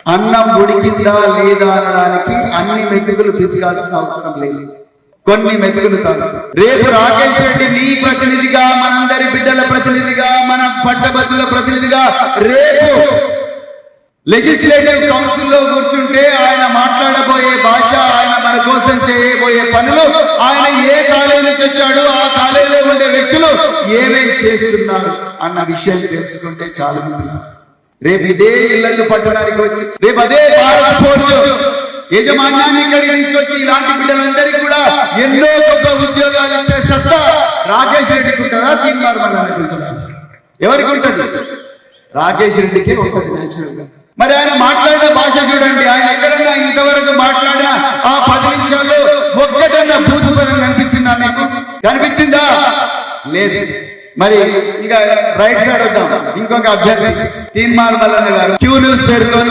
అన్నం ఉడికిందా లేదా అనడానికి అన్ని మెతుకులు పిసికాల్సిన అవసరం లేదు, కొన్ని మెతుకులు కాదు. రేపు రాకేష్ రెడ్డి మీ ప్రతినిధిగా, మనందరి బిడ్డల ప్రతినిధిగా, మన పట్టభద్రుల ప్రతినిధిగా రేపు లెజిస్లేటివ్ కౌన్సిల్ లో కూర్చుంటే ఆయన మాట్లాడబోయే భాష, ఆయన మన కోసం చేయబోయే పనులు, ఆయన ఏ కాలేజీ నుంచి వచ్చాడు, ఆ కాలేజీలో ఉండే వ్యక్తులు ఏమేం చేస్తున్నారు అన్న విషయం తెలుసుకుంటే చాలా మంది రేపు ఇదే ఇళ్లను పట్టడానికి వచ్చి రేపు అదే భారత్ ఫోర్స్ యజమాన్యాన్ని ఇక్కడికి తీసుకొచ్చి ఇలాంటి బిడ్డలందరికీ కూడా ఎన్నో గొప్ప ఉద్యోగాలు ఇచ్చే సత్తా రాకేష్ రెడ్డికి ఉంటుందా, తీన్మార్ మల్లన్నకి ఉంటుందా? ఎవరికి ఉంటుంది? రాకేష్ రెడ్డికి ఉంటుంది న్యాచురల్ గా. మరి ఆయన మాట్లాడిన భాష చూడండి, ఆయన ఎక్కడన్నా ఇంతవరకు మాట్లాడిన ఆ 10 నిమిషాల్లో ఒక్కటన్నా భూత పదం కనిపించిందా మీకు? కనిపించిందా? లేదు. మరి ఇక రైట్ సైడ్ వద్దాం. ఇంకొక అభ్యర్థి తీన్మార్ మల్లన్న గారు క్యూ న్యూస్ పేరుతో